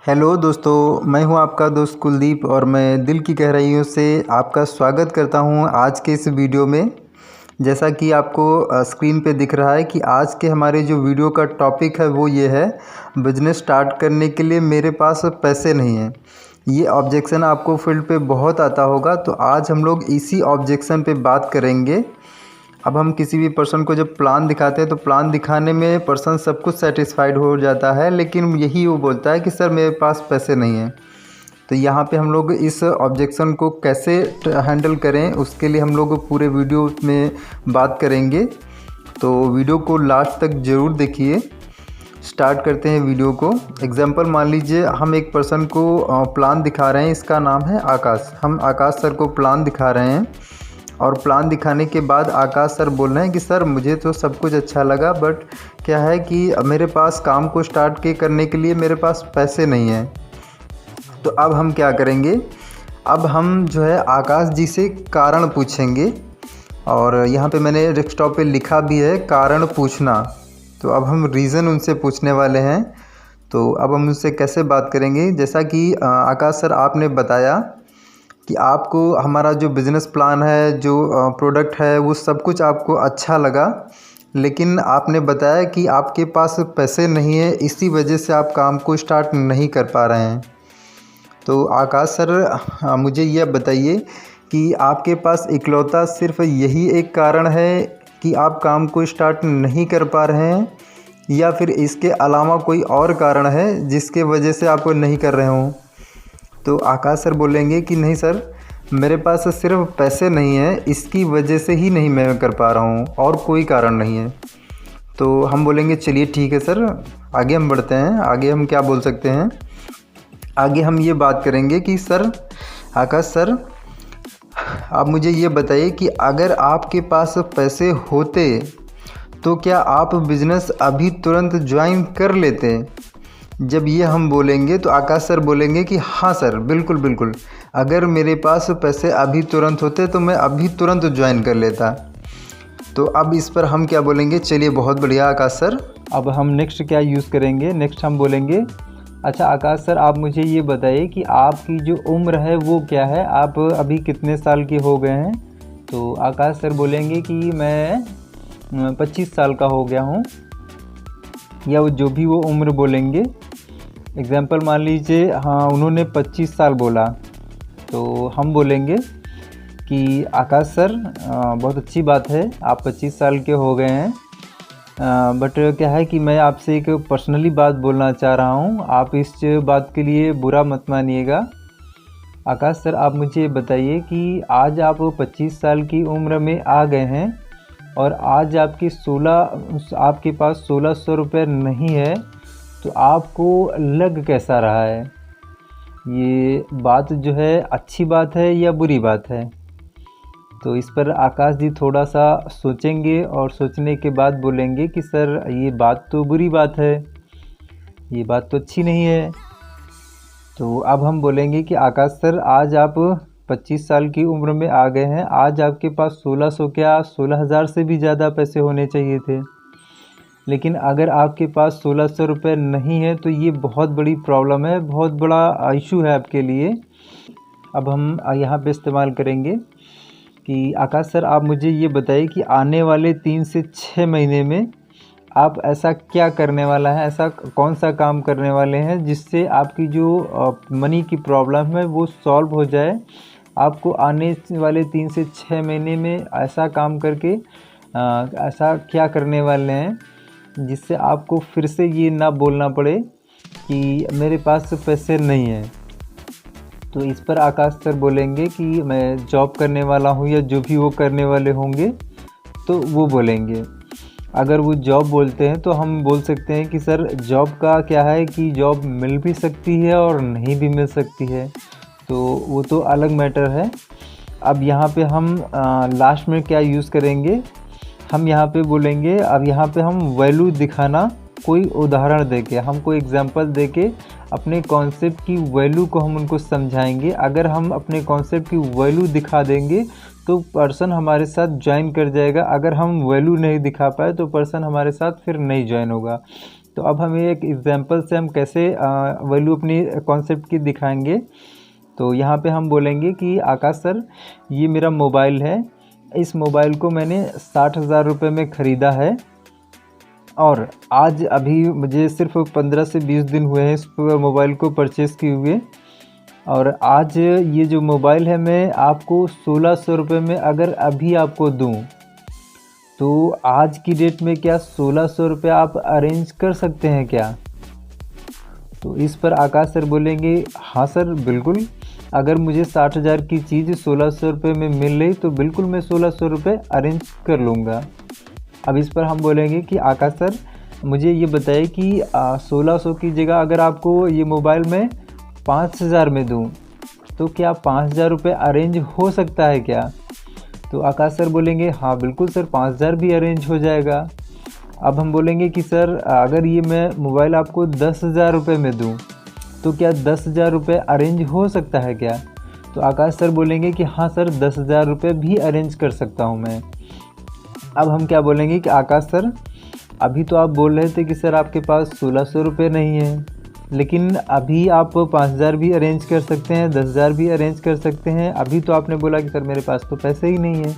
Hello दोस्तों, मैं हूं आपका दोस्त कुलदीप और मैं दिल की गहराइयों से आपका स्वागत करता हूं आज के इस वीडियो में। जैसा कि आपको स्क्रीन पे दिख रहा है कि आज के हमारे जो वीडियो का टॉपिक है वो ये है, बिजनेस स्टार्ट करने के लिए मेरे पास पैसे नहीं हैं। ये ऑब्जेक्शन आपको फील्ड पे बहुत आता होगा, तो आज हम लोग इसी ऑब्जेक्शन पे बात करेंगे। अब हम किसी भी पर्सन को जब प्लान दिखाते हैं तो प्लान दिखाने में पर्सन सब कुछ सेटिस्फाइड हो जाता है, लेकिन यही वो बोलता है कि सर मेरे पास पैसे नहीं हैं। तो यहाँ पे हम लोग इस ऑब्जेक्शन को कैसे हैंडल करें, उसके लिए हम लोग पूरे वीडियो में बात करेंगे। तो वीडियो को लास्ट तक ज़रूर देखिए। स्टार्ट करते हैं वीडियो को। एग्जाम्पल मान लीजिए हम एक पर्सन को प्लान दिखा रहे हैं, इसका नाम है आकाश। हम आकाश सर को प्लान दिखा रहे हैं और प्लान दिखाने के बाद आकाश सर बोल रहे हैं कि सर मुझे तो सब कुछ अच्छा लगा, बट क्या है कि मेरे पास काम को स्टार्ट करने के लिए मेरे पास पैसे नहीं हैं। तो अब हम क्या करेंगे, अब हम जो है आकाश जी से कारण पूछेंगे। और यहाँ पे मैंने डेस्कटॉप पे लिखा भी है कारण पूछना। तो अब हम रीज़न उनसे पूछने वाले हैं। तो अब हम उनसे कैसे बात करेंगे, जैसा कि आकाश सर आपने बताया कि आपको हमारा जो बिज़नेस प्लान है, जो प्रोडक्ट है, वो सब कुछ आपको अच्छा लगा, लेकिन आपने बताया कि आपके पास पैसे नहीं है, इसी वजह से आप काम को स्टार्ट नहीं कर पा रहे हैं। तो आकाश सर मुझे यह बताइए कि आपके पास इकलौता सिर्फ यही एक कारण है कि आप काम को स्टार्ट नहीं कर पा रहे हैं, या फिर इसके अलावा कोई और कारण है जिसके वजह से आप नहीं कर रहे हों? तो आकाश सर बोलेंगे कि नहीं सर, मेरे पास सिर्फ पैसे नहीं हैं, इसकी वजह से ही नहीं मैं कर पा रहा हूँ, और कोई कारण नहीं है। तो हम बोलेंगे चलिए ठीक है सर, आगे हम बढ़ते हैं। आगे हम क्या बोल सकते हैं, आगे हम ये बात करेंगे कि सर आकाश सर आप मुझे ये बताइए कि अगर आपके पास पैसे होते तो क्या आप बिज़नेस अभी तुरंत ज्वाइन कर लेते? जब ये हम बोलेंगे तो आकाश सर बोलेंगे कि हाँ सर, बिल्कुल बिल्कुल, अगर मेरे पास पैसे अभी तुरंत होते तो मैं अभी तुरंत ज्वाइन कर लेता। तो अब इस पर हम क्या बोलेंगे, चलिए बहुत बढ़िया आकाश सर। अब हम नेक्स्ट क्या यूज़ करेंगे, नेक्स्ट हम बोलेंगे अच्छा आकाश सर आप मुझे ये बताइए कि आपकी जो उम्र है वो क्या है, आप अभी कितने साल के हो गए हैं? तो आकाश सर बोलेंगे कि मैं 25 साल का हो गया हूँ, या वो जो भी वो उम्र बोलेंगे। एग्ज़ाम्पल मान लीजिए हाँ उन्होंने 25 साल बोला, तो हम बोलेंगे कि आकाश सर बहुत अच्छी बात है, आप 25 साल के हो गए हैं, बट क्या है कि मैं आपसे एक पर्सनली बात बोलना चाह रहा हूँ, आप इस बात के लिए बुरा मत मानिएगा। आकाश सर आप मुझे बताइए कि आज आप 25 साल की उम्र में आ गए हैं और आज आपके पास 1600 रुपये नहीं है, तो आपको लग कैसा रहा है? ये बात जो है अच्छी बात है या बुरी बात है? तो इस पर आकाश जी थोड़ा सा सोचेंगे और सोचने के बाद बोलेंगे कि सर ये बात तो बुरी बात है, ये बात तो अच्छी नहीं है। तो अब हम बोलेंगे कि आकाश सर आज आप 25 साल की उम्र में आ गए हैं, आज आपके पास 1600 क्या 16,000 से भी ज़्यादा पैसे होने चाहिए थे, लेकिन अगर आपके पास 1600 रुपये नहीं है तो ये बहुत बड़ी प्रॉब्लम है, बहुत बड़ा इशू है आपके लिए। अब हम यहाँ पे इस्तेमाल करेंगे कि आकाश सर आप मुझे ये बताइए कि आने वाले 3 से 6 महीने में आप ऐसा क्या करने वाला है, ऐसा कौन सा काम करने वाले हैं जिससे आपकी जो मनी की प्रॉब्लम है वो सॉल्व हो जाए। आपको आने वाले 3 से 6 महीने में ऐसा काम करके ऐसा क्या करने वाले हैं जिससे आपको फिर से ये ना बोलना पड़े कि मेरे पास पैसे नहीं हैं। तो इस पर आकाश सर बोलेंगे कि मैं जॉब करने वाला हूँ, या जो भी वो करने वाले होंगे तो वो बोलेंगे। अगर वो जॉब बोलते हैं तो हम बोल सकते हैं कि सर जॉब का क्या है कि जॉब मिल भी सकती है और नहीं भी मिल सकती है, तो वो तो अलग मैटर है। अब यहाँ पे हम लास्ट में क्या यूज़ करेंगे, हम यहाँ पे बोलेंगे, अब यहाँ पे हम वैल्यू दिखाना, कोई उदाहरण देके, हम कोई एग्जांपल देके अपने कॉन्सेप्ट की वैल्यू को हम उनको समझाएंगे। अगर हम अपने कॉन्सेप्ट की वैल्यू दिखा देंगे तो पर्सन हमारे साथ ज्वाइन कर जाएगा, अगर हम वैल्यू नहीं दिखा पाए तो पर्सन हमारे साथ फिर नहीं ज्वाइन होगा। तो अब हमें एक एग्जांपल से हम कैसे वैल्यू अपनी कॉन्सेप्ट की दिखाएंगे। तो यहाँ पे हम बोलेंगे कि आकाश सर, ये मेरा मोबाइल है, इस मोबाइल को मैंने 60,000 रुपये में ख़रीदा है और आज अभी मुझे सिर्फ 15 से 20 दिन हुए हैं इस मोबाइल को परचेज़ किए हुए। और आज ये जो मोबाइल है मैं आपको 1600 रुपये में अगर अभी आपको दूं तो आज की डेट में क्या 1600 रुपये आप अरेंज कर सकते हैं क्या? तो इस पर आकाश सर बोलेंगे हाँ सर बिल्कुल, अगर मुझे 60,000 की चीज़ 1600 रुपये में मिल रही तो बिल्कुल मैं 1600 रुपये अरेंज कर लूँगा। अब इस पर हम बोलेंगे कि आकाश सर मुझे ये बताइए कि 1600 की जगह अगर आपको ये मोबाइल मैं 5,000 में दूं तो क्या 5,000 रुपये अरेंज हो सकता है क्या? तो आकाश सर बोलेंगे हाँ बिल्कुल सर, 5,000 भी अरेंज हो जाएगा। अब हम बोलेंगे कि सर अगर ये मैं मोबाइल आपको 10,000 रुपये में दूं तो क्या 10,000 रुपये अरेंज हो सकता है क्या? तो आकाश सर बोलेंगे कि हाँ सर 10,000 रुपये भी अरेंज कर सकता हूँ मैं। अब हम क्या बोलेंगे कि आकाश सर अभी तो आप बोल रहे थे कि सर आपके पास 1600 रुपये नहीं है, लेकिन अभी आप 5,000 भी अरेंज कर सकते हैं, 10,000 भी अरेंज कर सकते हैं, अभी तो आपने बोला कि सर मेरे पास तो पैसे ही नहीं है।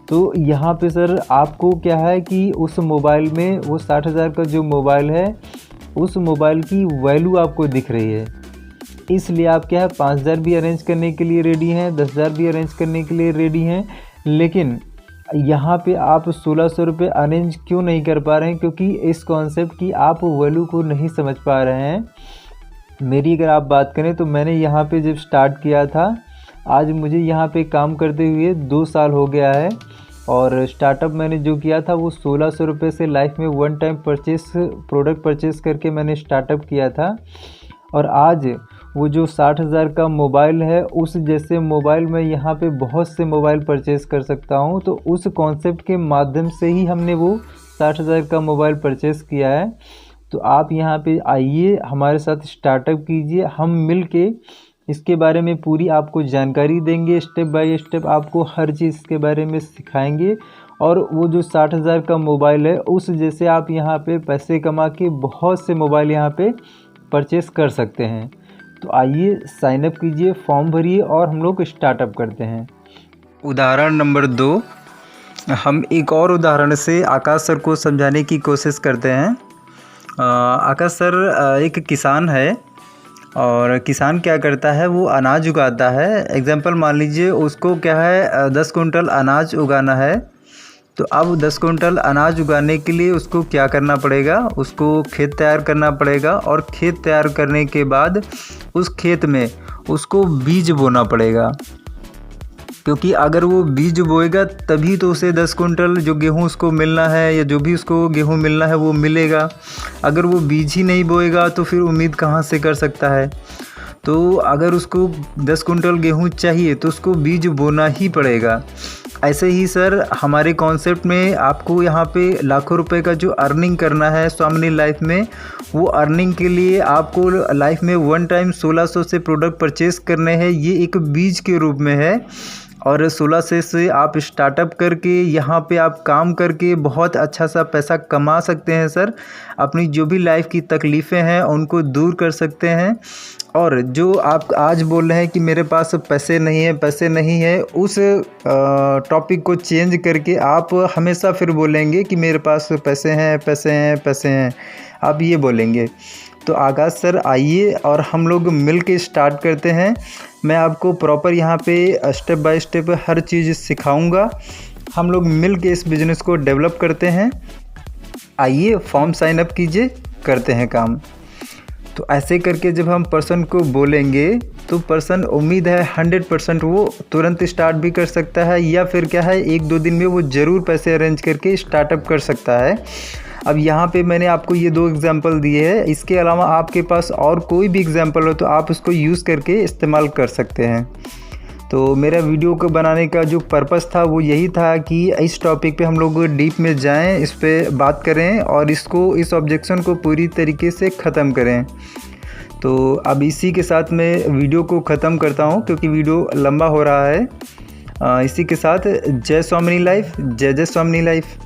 तो यहाँ पे सर आपको क्या है कि उस मोबाइल में वो 60,000 का जो मोबाइल है उस मोबाइल की वैल्यू आपको दिख रही है, इसलिए आप क्या है 5,000 भी अरेंज करने के लिए रेडी हैं, 10,000 भी अरेंज करने के लिए रेडी हैं। लेकिन यहाँ पे आप 1600 रुपये अरेंज क्यों नहीं कर पा रहे हैं? क्योंकि इस कॉन्सेप्ट की आप वैल्यू को नहीं समझ पा रहे हैं। मेरी अगर आप बात करें तो मैंने यहाँ पे जब स्टार्ट किया था, आज मुझे यहाँ पे काम करते हुए 2 साल हो गया है और स्टार्टअप मैंने जो किया था वो 1600 रुपये से लाइफ में वन टाइम प्रोडक्ट परचेस करके मैंने स्टार्टअप किया था। और आज वो जो 60,000 का मोबाइल है उस जैसे मोबाइल मैं यहाँ पे बहुत से मोबाइल परचेज़ कर सकता हूँ। तो उस कॉन्सेप्ट के माध्यम से ही हमने वो 60,000 का मोबाइल परचेज़ किया है। तो आप यहाँ पे आइए, हमारे साथ स्टार्टअप कीजिए, हम मिल के इसके बारे में पूरी आपको जानकारी देंगे, स्टेप बाय स्टेप आपको हर चीज़ के बारे में सिखाएंगे। और वो जो 60,000 का मोबाइल है उस जैसे आप यहाँ पे पैसे कमा के बहुत से मोबाइल यहाँ पे परचेस कर सकते हैं। तो आइए साइन अप कीजिए, फॉर्म भरिए और हम लोग स्टार्टअप करते हैं। उदाहरण नंबर 2, हम एक और उदाहरण से आकाश सर को समझाने की कोशिश करते हैं। आकाश सर एक किसान है और किसान क्या करता है, वो अनाज उगाता है। एग्जांपल मान लीजिए उसको क्या है 10 कुंटल अनाज उगाना है। तो अब 10 कुंटल अनाज उगाने के लिए उसको क्या करना पड़ेगा, उसको खेत तैयार करना पड़ेगा और खेत तैयार करने के बाद उस खेत में उसको बीज बोना पड़ेगा, क्योंकि अगर वो बीज बोएगा तभी तो उसे 10 कुंटल जो गेहूँ उसको मिलना है या जो भी उसको गेहूँ मिलना है वो मिलेगा। अगर वो बीज ही नहीं बोएगा तो फिर उम्मीद कहाँ से कर सकता है। तो अगर उसको 10 कुंटल गेहूँ चाहिए तो उसको बीज बोना ही पड़ेगा। ऐसे ही सर हमारे कॉन्सेप्ट में आपको यहाँ पे लाखों रुपए का जो अर्निंग करना है स्वामिनी लाइफ में, वो अर्निंग के लिए आपको लाइफ में वन टाइम 1600 से प्रोडक्ट परचेस करने हैं। ये एक बीज के रूप में है और 1600 से आप स्टार्टअप करके यहाँ पे आप काम करके बहुत अच्छा सा पैसा कमा सकते हैं सर। अपनी जो भी लाइफ की तकलीफ़ें हैं उनको दूर कर सकते हैं। और जो आप आज बोल रहे हैं कि मेरे पास पैसे नहीं है, उस टॉपिक को चेंज करके आप हमेशा फिर बोलेंगे कि मेरे पास पैसे हैं, आप ये बोलेंगे। तो आकाश सर आइए और हम लोग मिल के स्टार्ट करते हैं। मैं आपको प्रॉपर यहाँ पे स्टेप बाय स्टेप हर चीज़ सिखाऊंगा। हम लोग मिल के इस बिज़नेस को डेवलप करते हैं। आइए फॉर्म साइन अप कीजिए, करते हैं काम। तो ऐसे करके जब हम पर्सन को बोलेंगे तो पर्सन उम्मीद है 100% वो तुरंत स्टार्ट भी कर सकता है या फिर क्या है 1-2 दिन में वो ज़रूर पैसे अरेंज करके स्टार्टअप कर सकता है। अब यहाँ पे मैंने आपको ये 2 एग्जांपल दिए हैं। इसके अलावा आपके पास और कोई भी एग्जांपल हो तो आप उसको यूज़ करके इस्तेमाल कर सकते हैं। तो मेरा वीडियो को बनाने का जो पर्पस था वो यही था कि इस टॉपिक पे हम लोग डीप में जाएं, इस पे बात करें और इस ऑब्जेक्शन को पूरी तरीके से ख़त्म करें। तो अब इसी के साथ मैं वीडियो को ख़त्म करता हूं क्योंकि वीडियो लंबा हो रहा है। इसी के साथ जय स्वामिनी लाइफ, जय जय स्वामिनी लाइफ।